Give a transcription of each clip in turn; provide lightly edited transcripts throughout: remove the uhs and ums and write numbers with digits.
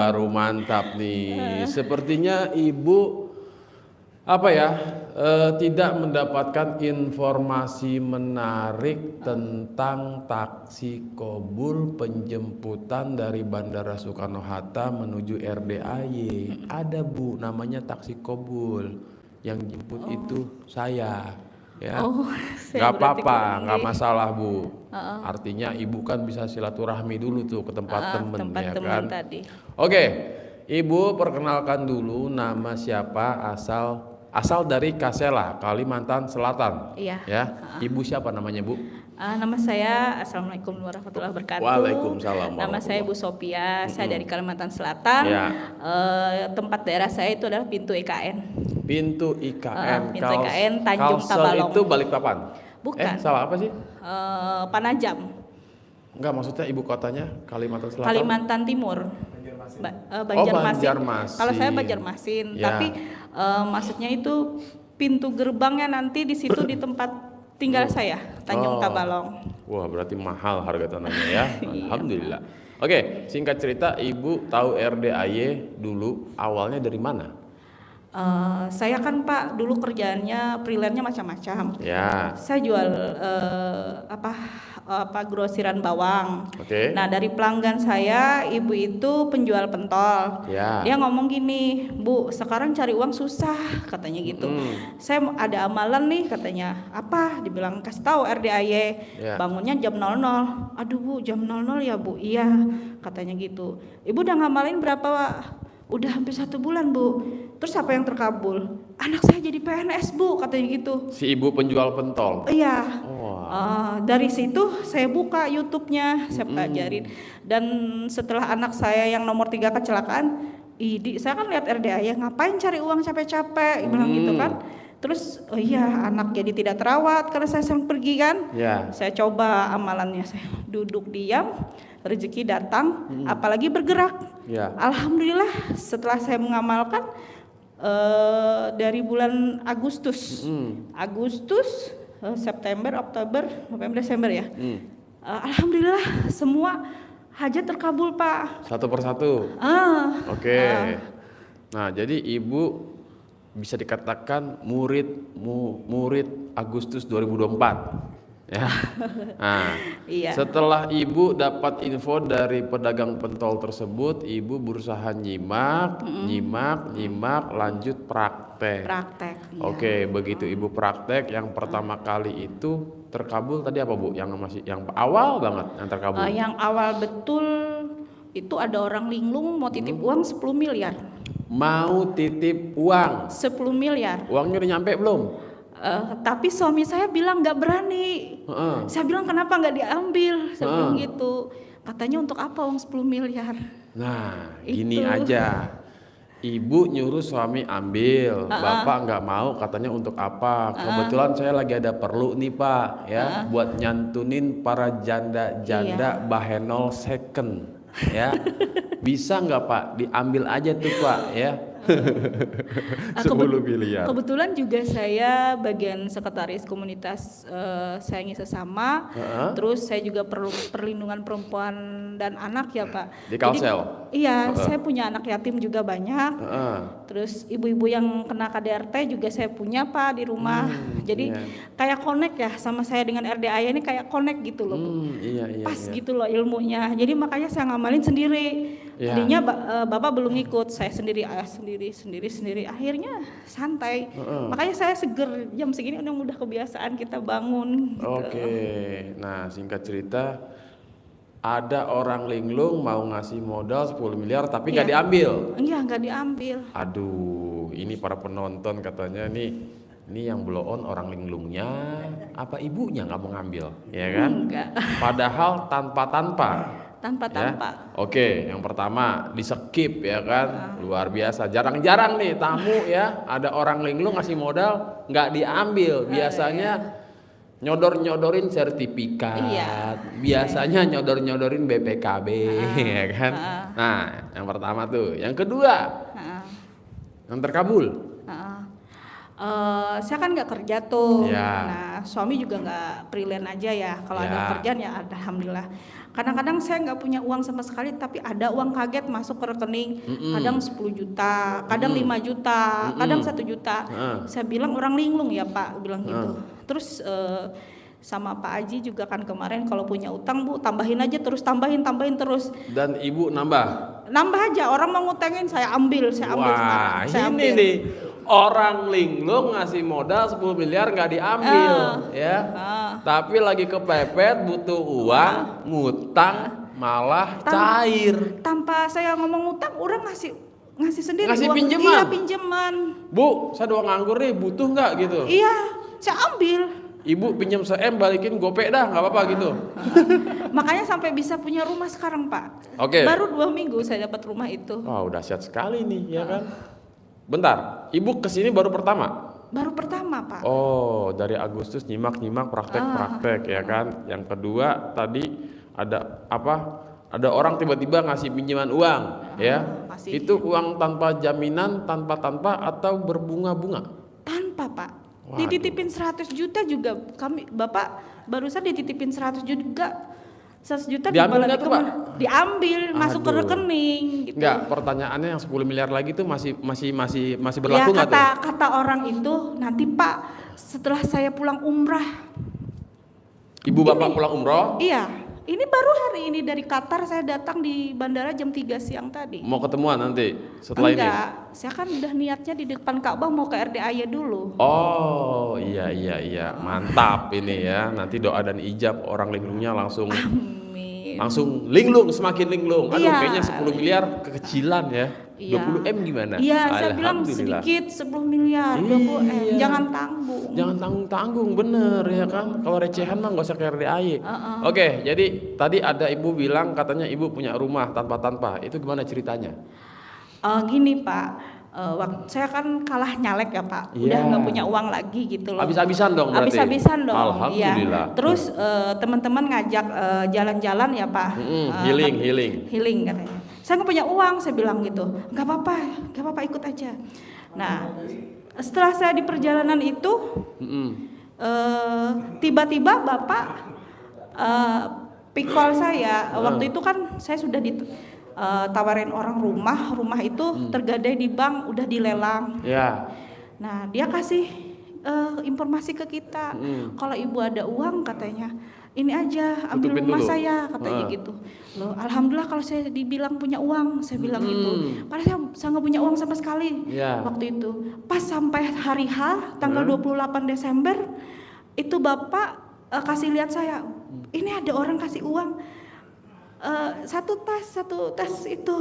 baru mantap nih. Sepertinya ibu tidak mendapatkan informasi menarik tentang taksi Kobul penjemputan dari Bandara Soekarno-Hatta menuju RDAY. Ada Bu, namanya taksi Kobul. Yang jemput itu saya. Ya, nggak apa-apa, nggak masalah Bu. Artinya ibu kan bisa silaturahmi dulu tuh ke tempat temen, ya kan? Tadi. Oke, ibu perkenalkan dulu nama siapa, asal dari Kasela, Kalimantan Selatan. Iya. Ya, ibu siapa namanya Bu? Nama saya, Assalamualaikum warahmatullahi wabarakatuh. Waalaikumsalam. Nama saya Bu Sophia, saya dari Kalimantan Selatan. Ya. Tempat daerah saya itu adalah Pintu IKN. Pintu IKN. Pintu IKN Tanjung Kalsel Tabalong. itu Balikpapan. Bukan. Salah apa sih? Panajam. Enggak, maksudnya ibu kotanya Kalimantan Selatan. Kalimantan Timur. Banjarmasin. Kalau saya Banjarmasin, Ya. tapi maksudnya itu pintu gerbangnya nanti di situ di tempat tinggal saya, Tanjung Tabalong. Wah, berarti mahal harga tanahnya ya. Alhamdulillah. Oke, singkat cerita, ibu tahu RDAY dulu awalnya dari mana? Saya kan Pak dulu kerjaannya freelance-nya macam-macam. Ya. Saya jual grosiran bawang. Oke. Nah dari pelanggan saya, ibu itu penjual pentol. Ya. Dia ngomong gini, Bu, sekarang cari uang susah, katanya gitu. Saya ada amalan nih, katanya. Apa? Dibilang kasih tahu RDAY. Ya. Bangunnya jam 00. Aduh Bu, jam 00 ya Bu. Iya, katanya gitu. Ibu udah ngamalin berapa Pak? Udah hampir 1 bulan Bu. Terus apa yang terkabul? Anak saya jadi PNS Bu, katanya gitu. Si ibu penjual pentol. Iya. Dari situ saya buka YouTube-nya, saya pelajarin. Dan setelah anak saya yang nomor 3 kecelakaan, saya kan lihat RDA ya, ngapain cari uang capek-capek, bilang gitu kan. Terus anak jadi tidak terawat karena saya sering pergi kan. Ya. Saya coba amalannya, saya duduk diam, rezeki datang, apalagi bergerak. Ya. Alhamdulillah setelah saya mengamalkan dari bulan Agustus, September, Oktober, November, Desember ya. Alhamdulillah semua hajat terkabul Pak. Satu persatu. Oke. Nah, jadi ibu bisa dikatakan murid Agustus 2024. Ya. Nah, Iya. setelah ibu dapat info dari pedagang pentol tersebut, ibu berusaha nyimak, lanjut praktek. Iya. Oke, begitu ibu praktek, yang pertama kali itu terkabul tadi apa Bu? Yang awal banget yang terkabul. Yang awal betul itu ada orang linglung mau titip uang 10 miliar. Mau titip uang 10 miliar. Uangnya udah nyampe belum? Tapi suami saya bilang nggak berani. Saya bilang kenapa nggak diambil? Saya bilang gitu. Katanya untuk apa uang 10 miliar? Nah, gini aja. Ibu nyuruh suami ambil, bapak nggak mau, katanya untuk apa? Kebetulan saya lagi ada perlu nih Pak, ya, buat nyantunin para janda-janda Bahenol second, ya. Bisa nggak Pak? Diambil aja tuh Pak, ya. 10 miliar. Kebetulan juga saya bagian sekretaris komunitas Sayangi Sesama. Terus saya juga perlindungan perempuan dan anak ya Pak. Di Kalsel. Jadi, iya, saya punya anak yatim juga banyak. Terus ibu-ibu yang kena KDRT juga saya punya Pak di rumah. Jadi kayak connect ya sama saya dengan RDAY ini, kayak connect gitu loh. Iya, pas gitu loh ilmunya. Jadi makanya saya ngamalin sendiri. Tadinya bapak belum ikut, saya sendiri, ayah sendiri. Akhirnya santai. Makanya saya seger, jam segini udah kebiasaan kita bangun gitu. Oke. Nah, singkat cerita, ada orang linglung mau ngasih modal 10 miliar tapi nggak diambil. Iya, nggak diambil. Aduh, ini para penonton katanya nih, ini yang blow on orang linglungnya apa ibunya nggak mau ngambil, ya kan? Enggak. Padahal tanpa. Ya? Oke, yang pertama di skip ya kan, luar biasa. Jarang-jarang nih tamu ya, ada orang linglung ngasih modal nggak diambil. Biasanya nyodorin sertifikat, biasanya nyodorin BPKB, ya kan. Nah, yang pertama tuh, yang kedua, yang terkabul. Saya kan nggak kerja tuh. Ya. Nah, suami juga nggak freelance aja ya. Kalau ada kerjaan ya alhamdulillah. Kadang-kadang saya nggak punya uang sama sekali, tapi ada uang kaget masuk ke rekening. Kadang 10 juta, kadang 5 juta, kadang 1 juta. Saya bilang orang linglung ya Pak, bilang gitu. Terus sama Pak Aji juga kan kemarin, kalau punya utang Bu tambahin aja terus, tambahin terus. Dan Ibu nambah aja, orang mau ngutangin saya ambil Wah, sekarang. Saya ini ambil. nih orang linglung ngasih modal 10 miliar nggak diambil ya. Tapi lagi kepepet butuh uang, ngutang malah cair. Tanpa saya ngomong utang, orang ngasih sendiri Ngasih uang. pinjaman? Iya, pinjaman. Bu, saya doang nganggur nih, butuh nggak gitu? Iya, saya ambil. Ibu pinjam se-M balikin gopek dah, nggak apa-apa gitu. Makanya sampai bisa punya rumah sekarang Pak. Oke. Baru 2 minggu saya dapat rumah itu. Wah, udah dahsyat sekali nih, ya kan? Bentar, Ibu kesini baru pertama? Baru pertama Pak. Oh, dari Agustus nyimak-nyimak praktek-praktek ya kan. Yang kedua tadi ada apa? Ada orang tiba-tiba ngasih pinjaman uang, ya. Masih. Itu uang tanpa jaminan, tanpa atau berbunga-bunga? Tanpa Pak. Waduh. Dititipin 100 juta juga Bapak barusan dititipin 100 juga. 100 juta Diambil nggak tuh, Pak? Diambil, masuk ke Aduh. rekening gitu. Enggak, pertanyaannya yang 10 miliar lagi tuh masih berlaku nggak ya, tuh? kata orang itu nanti Pak setelah saya pulang umrah. Ibu bapak pulang umroh, Iya. Ini baru hari ini dari Qatar saya datang di bandara jam 3 siang tadi. mau ketemuan nanti setelah ini? Enggak, saya kan udah niatnya di depan Ka'bah mau ke RDAY dulu. Oh, iya, mantap ini ya. Nanti doa dan ijab orang linglungnya langsung Amin. linglung, semakin linglung. Aduh, Iya. kayaknya 10 miliar kekecilan ya. Iya. 20 M gimana? Iya, saya bilang Alhamdulillah. sedikit 10 miliar, 20 M, Iya. jangan tanggung. Jangan tanggung-tanggung, bener ya kan. Kalau recehan mah nggak usah ke RDAY. Oke, jadi tadi ada ibu bilang katanya ibu punya rumah tanpa. Itu gimana ceritanya? Gini Pak, waktu saya kan kalah nyalek ya Pak, udah Iya. nggak punya uang lagi gitu loh. Habis-habisan dong berarti? Habis-habisan dong. Alhamdulillah. Iya. Terus teman-teman ngajak jalan-jalan ya Pak. Healing katanya. Saya nggak punya uang, saya bilang gitu. Nggak apa-apa ikut aja. Nah, setelah saya di perjalanan itu, tiba-tiba Bapak pikol saya. Waktu itu kan saya sudah tawarin orang rumah itu tergadai di bank, udah dilelang. Ya. Nah, dia kasih informasi ke kita. Kalau ibu ada uang katanya, ini aja ambil Tutupin rumah dulu. saya katanya gitu. Loh, alhamdulillah kalau saya dibilang punya uang, saya bilang gitu. Padahal saya nggak punya uang sama sekali Ya. waktu itu. Pas sampai hari H tanggal 28 Desember itu Bapak kasih lihat saya, ini ada orang kasih uang. Satu tas itu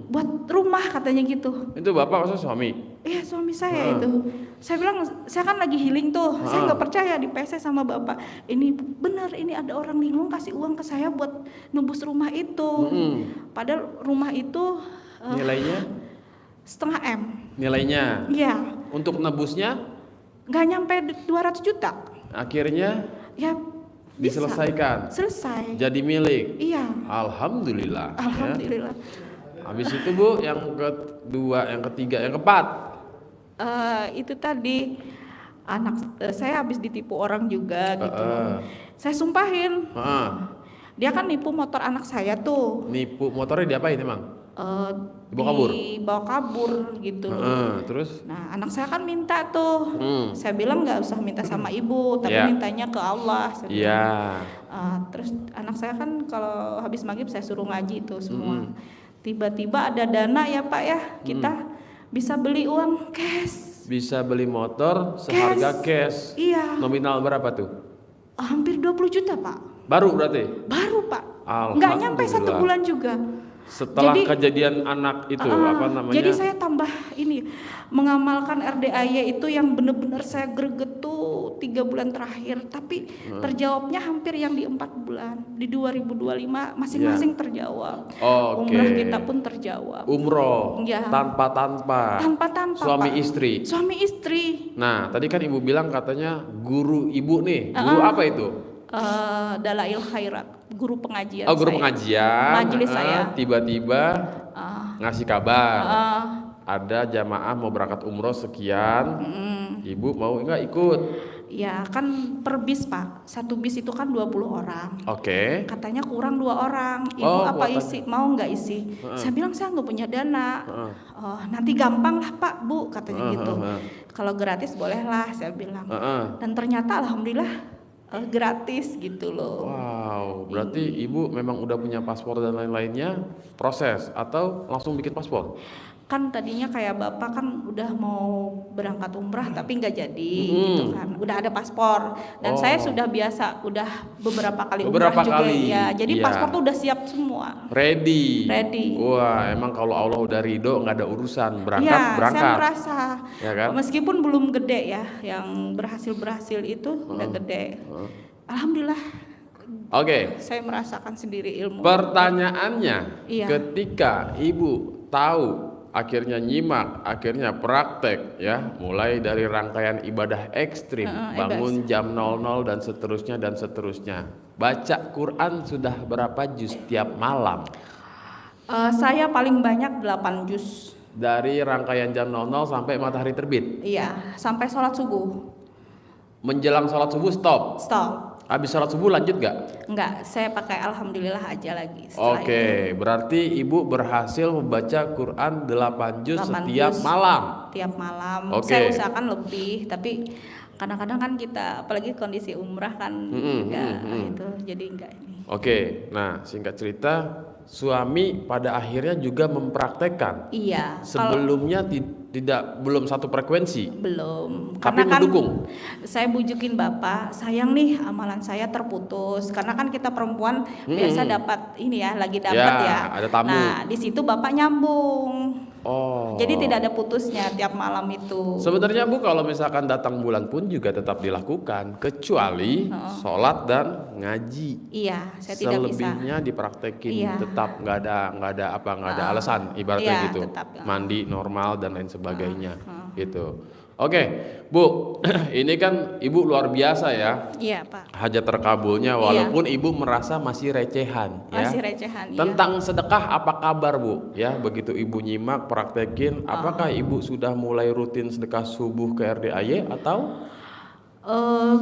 buat rumah katanya gitu. Itu bapak maksudnya suami? Iya, suami saya itu. Saya bilang saya kan lagi healing tuh. Saya nggak percaya di PC sama bapak. Ini benar, ini ada orang linglung kasih uang ke saya buat nebus rumah itu. Padahal rumah itu Nilainya? setengah M. Nilainya? Iya, Untuk nebusnya nggak nyampe 200 juta. akhirnya Ya bisa. diselesaikan. Selesai. Jadi milik. Iya. Alhamdulillah. Ya. Alhamdulillah. Habis itu Bu, yang kedua, yang ketiga, yang keempat. Itu tadi anak saya habis ditipu orang juga gitu. Saya sumpahin. Dia kan nipu motor anak saya tuh. Nipu motornya diapain emang? Dibawa kabur gitu. Terus? Nah, anak saya kan minta tuh. Saya bilang nggak usah minta sama ibu, tapi Iya. mintanya ke Allah. Saya bilang. Iya. Terus anak saya kan kalau habis maghrib saya suruh ngaji tuh semua. Tiba-tiba ada dana ya Pak ya, kita bisa beli uang cash. Bisa beli motor seharga cash. Iya. Nominal berapa tuh? Hampir 20 juta Pak. Baru berarti? Baru Pak. Nggak nyampe 1 bulan juga. Setelah Jadi, kejadian anak itu apa namanya? Jadi saya tambah ini mengamalkan RDAY itu yang benar-benar saya greget tuh 3 bulan terakhir, tapi terjawabnya hampir yang di 4 bulan di 2025 masing-masing terjawab. Oke. Umrah kita pun terjawab. Umroh Ya. tanpa Pak. suami istri. Suami istri. Nah, tadi kan ibu bilang katanya guru ibu nih. Guru apa itu? Dalail Khairat, guru pengajian. Oh, guru saya. pengajian. Majelis saya. Tiba-tiba ngasih kabar. Ada jamaah mau berangkat umroh sekian. Ibu mau nggak ikut? Ya kan per bis Pak, satu bis itu kan 20 orang. Oke. Katanya kurang 2 orang, ibu Oh, apa kuotanya. isi, mau nggak isi? Saya bilang saya nggak punya dana. Oh, nanti gampang lah Pak, Bu, katanya gitu. Kalau gratis bolehlah, saya bilang. Dan ternyata alhamdulillah gratis gitu loh. Wow, berarti ibu memang udah punya paspor dan lain-lainnya, proses atau langsung bikin paspor? Kan tadinya kayak bapak kan udah mau berangkat umrah tapi nggak jadi gitu kan, udah ada paspor dan saya sudah biasa udah beberapa kali umrah juga ya, jadi paspor tuh udah siap semua, ready. Wah, emang kalau Allah udah ridho nggak ada urusan, berangkat berangkat. Saya merasa ya kan? Meskipun belum gede ya, yang berhasil itu udah gede, alhamdulillah. Oke. Saya merasakan sendiri ilmu. Pertanyaannya, ketika ibu tahu, akhirnya nyimak, akhirnya praktek ya, mulai dari rangkaian ibadah ekstrim, bangun jam 00 dan seterusnya. Baca Quran sudah berapa juz tiap malam? Saya paling banyak 8 juz. Dari rangkaian jam 00 sampai matahari terbit? Iya, sampai sholat subuh. Menjelang sholat subuh stop? Stop. Habis sholat subuh lanjut gak? Enggak, saya pakai alhamdulillah aja lagi. Oke, berarti ibu berhasil membaca Quran 8 juz setiap juz malam? Tiap malam. Saya usahakan lebih, tapi kadang-kadang kan kita, apalagi kondisi umrah kan, itu jadi enggak ini. Oke, nah singkat cerita, suami pada akhirnya juga mempraktekkan. Iya. Sebelumnya belum satu frekuensi. Belum. Tapi karena mendukung. Kan saya bujukin bapak, sayang nih amalan saya terputus. Karena kan kita perempuan biasa dapat ini ya, lagi dapat ya. Ada tamu. Nah di situ bapak nyambung. Oh. Jadi tidak ada putusnya tiap malam itu. Sebenarnya Bu, kalau misalkan datang bulan pun juga tetap dilakukan, kecuali sholat dan ngaji. Iya, saya tidak bisa. Selebihnya dipraktekin, tetap nggak ada alasan, ibaratnya gitu. Tetap, mandi normal dan lain sebagainya, gitu. Oke, Bu, ini kan ibu luar biasa ya. Iya Pak. Hajat terkabulnya, walaupun ibu merasa masih recehan. Masih recehan. Tentang sedekah apa kabar Bu? Ya, begitu ibu nyimak, praktekin, apakah ibu sudah mulai rutin sedekah subuh ke RDAY atau?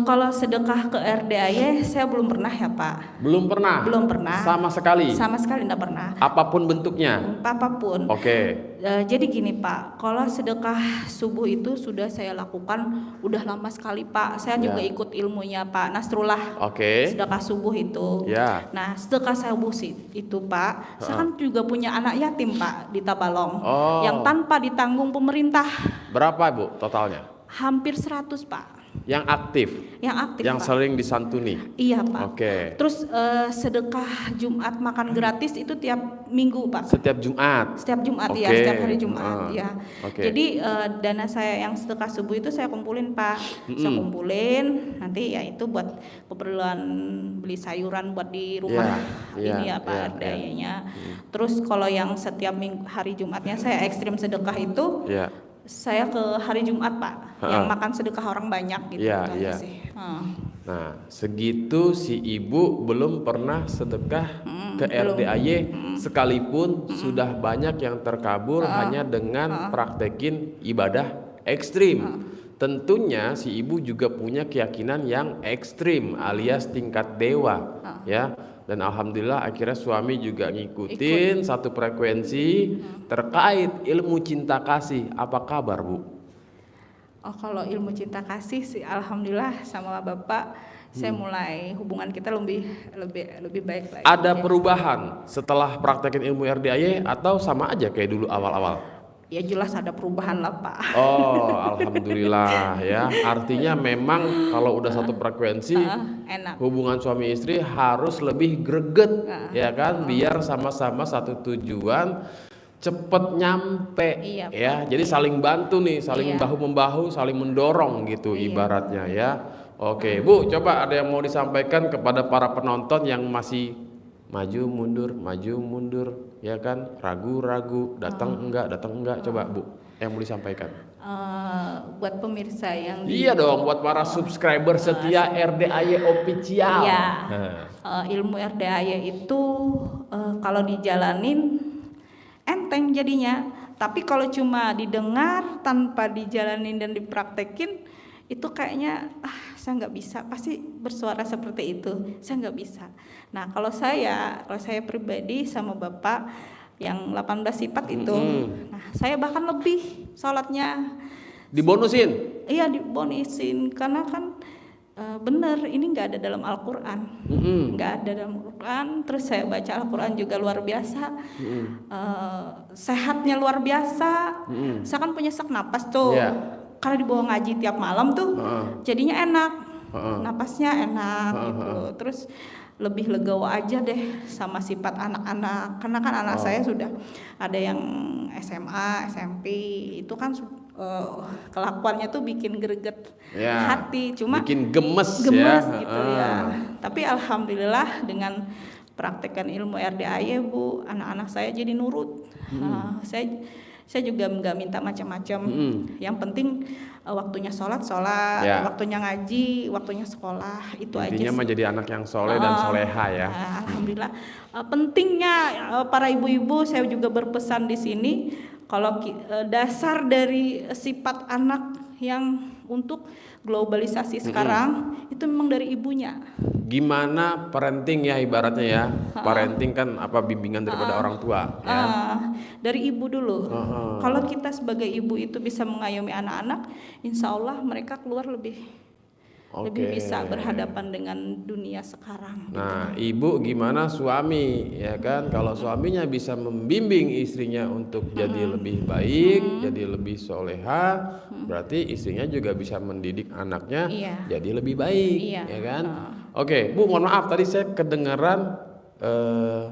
Kalau sedekah ke RDAY saya belum pernah ya Pak. Belum pernah? Belum pernah. Sama sekali? Sama sekali enggak pernah. Apapun bentuknya? Apapun. Oke. Jadi gini Pak, kalau sedekah subuh itu sudah saya lakukan udah lama sekali Pak. Saya juga ikut ilmunya Pak Nasrullah. Sedekah subuh itu. Nah sedekah subuh itu Pak, saya kan juga punya anak yatim Pak di Tabalong, yang tanpa ditanggung pemerintah. Berapa Bu totalnya? Hampir 100 Pak. Yang aktif? Yang Pak. sering disantuni? Iya Pak. Terus sedekah Jumat makan gratis itu tiap minggu Pak. Setiap Jumat? Setiap Jumat ya, setiap hari Jumat ya. Jadi dana saya yang sedekah subuh itu saya kumpulin Pak. Saya kumpulin, nanti ya itu buat keperluan beli sayuran buat di rumah ini ya Pak, RDAY-nya. Terus kalau yang setiap hari Jumatnya saya ekstrim sedekah itu, saya ke hari Jumat Pak, yang makan sedekah orang banyak gitu. Nah segitu si ibu belum pernah sedekah ke RDAY sekalipun sudah banyak yang terkabul hanya dengan praktekin ibadah ekstrim. Tentunya si ibu juga punya keyakinan yang ekstrim alias tingkat dewa, ya. Dan alhamdulillah akhirnya suami juga ngikutin satu frekuensi terkait ilmu cinta kasih. Apa kabar Bu? Kalau ilmu cinta kasih sih alhamdulillah sama bapak saya mulai hubungan kita lebih baik lagi. Ada perubahan setelah praktekin ilmu RDAY atau sama aja kayak dulu awal-awal? Ya jelas ada perubahan lah Pak. Alhamdulillah ya. Artinya memang kalau udah satu frekuensi enak. Hubungan suami istri harus lebih greget ya kan, biar sama-sama satu tujuan, cepet nyampe ya. Jadi saling bantu nih, saling bahu-membahu, saling mendorong gitu ibaratnya ya. Oke, Bu, coba ada yang mau disampaikan kepada para penonton yang masih maju mundur ya kan, ragu-ragu, datang enggak, coba Bu yang mau disampaikan. Buat pemirsa yang dong, buat para subscriber setia RDAY official. Ilmu RDAY itu kalau dijalanin enteng jadinya, tapi kalau cuma didengar tanpa dijalanin dan dipraktekin itu kayaknya saya nggak bisa, pasti bersuara seperti itu, saya nggak bisa. Nah kalau saya pribadi sama bapak yang 18 sifat itu, nah saya bahkan lebih sholatnya. Dibonusin? Iya dibonusin, karena kan bener ini nggak ada dalam Al-Quran, nggak ada dalam Al-Quran. Terus saya baca Al-Quran juga luar biasa, sehatnya luar biasa. Saya kan punya sesak napas tuh, karena dibawa ngaji tiap malam tuh, jadinya enak, napasnya enak gitu. Terus lebih legawa aja deh sama sifat anak-anak, karena kan anak saya sudah ada yang SMA, SMP, itu kan kelakuannya tuh bikin greget hati, cuma bikin gemes gitu ya. Tapi alhamdulillah dengan praktekkan ilmu RDAY Bu, anak-anak saya jadi nurut. Saya juga nggak minta macam-macam. Yang penting waktunya sholat, waktunya ngaji, waktunya sekolah, itu intinya aja. Intinya mah jadi anak yang soleh dan soleha ya. Alhamdulillah. Pentingnya para ibu-ibu, saya juga berpesan di sini, kalau dasar dari sifat anak yang untuk globalisasi sekarang itu memang dari ibunya. Gimana parenting ya ibaratnya ya. Parenting kan bimbingan daripada orang tua ya. Dari ibu dulu. Kalau kita sebagai ibu itu bisa mengayomi anak-anak, insya Allah mereka keluar lebih bisa berhadapan dengan dunia sekarang. Nah, ibu gimana suami ya kan? Kalau suaminya bisa membimbing istrinya untuk jadi lebih baik, jadi lebih soleha, berarti istrinya juga bisa mendidik anaknya jadi lebih baik, ya kan? Oke, Bu, mohon maaf tadi saya kedengaran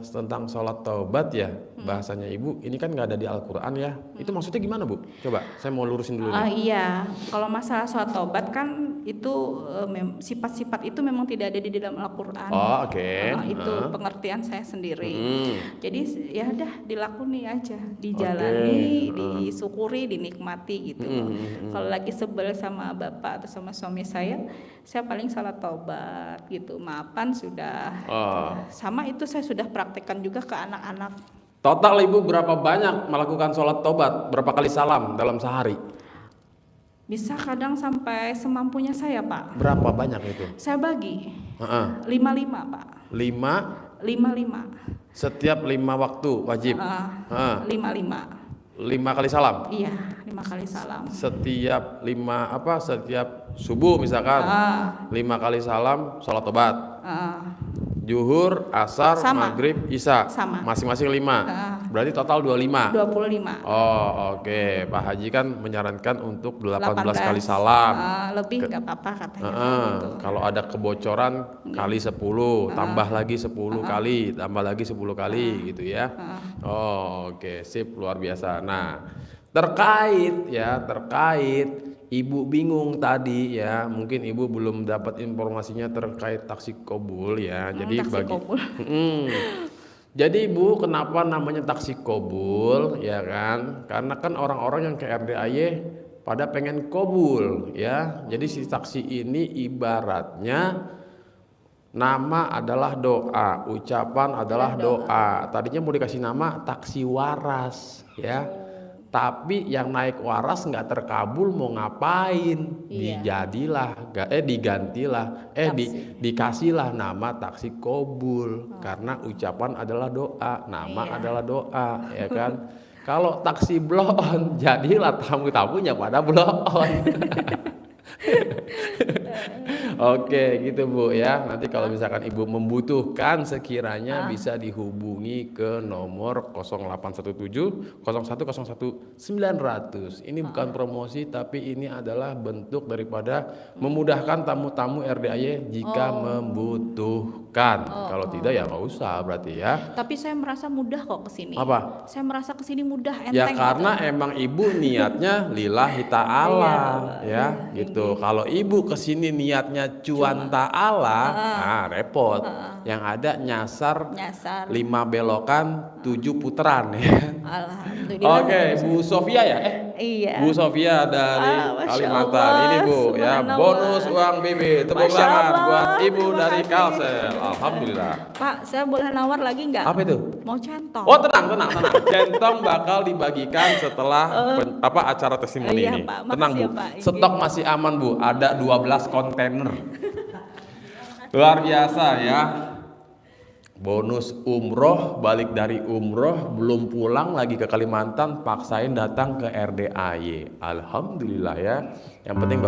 tentang sholat taubat ya, bahasanya ibu ini kan nggak ada di Al-Quran ya. Itu maksudnya gimana Bu? Coba saya mau lurusin dulu nih. Iya, kalau masalah sholat taubat kan itu sifat-sifat itu memang tidak ada di dalam Al-Quran. Itu pengertian saya sendiri. Jadi ya udah dilakoni aja, dijalani, disyukuri, dinikmati gitu. Kalau lagi sebel sama bapak atau sama suami saya paling sholat taubat gitu, maafan sudah. Sama itu saya sudah praktekkan juga ke anak-anak. Total ibu berapa banyak melakukan sholat taubat? Berapa kali salam dalam sehari? Bisa kadang sampai semampunya saya Pak. Berapa banyak itu? Saya bagi 5-5 Pak. 5? Setiap 5 waktu wajib? 5. 5 kali salam? Iya, 5 kali salam. Setiap setiap subuh misalkan 5 kali salam sholat taubat. Zuhur, asar, maghrib, isya, masing-masing 5. Berarti total 25. 25. Oke. Pak Haji kan menyarankan untuk 18 kali salam. Lebih nggak apa-apa katanya. Gitu. Kalau ada kebocoran kali 10, tambah lagi 10 kali, tambah lagi 10 kali gitu ya. Oke, sip, luar biasa. Nah, terkait ibu bingung tadi ya, mungkin ibu belum dapat informasinya terkait taksi kobul ya. Jadi jadi ibu kenapa namanya taksi kobul ya kan? Karena kan orang-orang yang ke RDAY pada pengen kobul ya. Jadi si taksi ini ibaratnya nama adalah doa, ucapan adalah doa. Tadinya mau dikasih nama taksi waras ya. Tapi yang naik waras nggak terkabul mau ngapain? Dikasihlah nama taksi kobul karena ucapan adalah doa, nama adalah doa, ya kan? Kalau taksi bloon jadilah tamu-tamunya pada bloon. Oke gitu Bu ya. Nanti kalau misalkan ibu membutuhkan sekiranya bisa dihubungi ke nomor 0817 0101 900. Ini bukan promosi tapi ini adalah bentuk daripada memudahkan tamu-tamu RDAY jika membutuhkan. Kalau tidak ya nggak usah berarti ya. Tapi saya merasa mudah kok kesini. Apa? Saya merasa kesini mudah, enteng. Ya karena emang ibu niatnya lillahi ta'ala ya gitu. Kalau ibu kesini niatnya cuan ta'ala, repot. Yang ada nyasar 5 belokan 7 putaran ya. Alhamdulillah. Oke, Bu Sofia ya? Iya. Bu Sofia dari Masya Kalimantan. Allah, Ini Bu ya, subhanallah. bonus uang Bibi. Tepuk Masya tangan Allah, buat Ibu terima dari kasih. Kalsel. Alhamdulillah. Pak, saya boleh nawar lagi nggak? Apa itu? Mau centong. Oh tenang. Centong bakal dibagikan setelah acara testimoni Iya, ini. Pak. Tenang Makasih Bu. ya, Pak. Stok masih aman Bu. Ada 12 kontainer. Luar biasa ya. Bonus umroh, balik dari umroh, belum pulang lagi ke Kalimantan, paksain datang ke RDAY. Alhamdulillah ya. Yang penting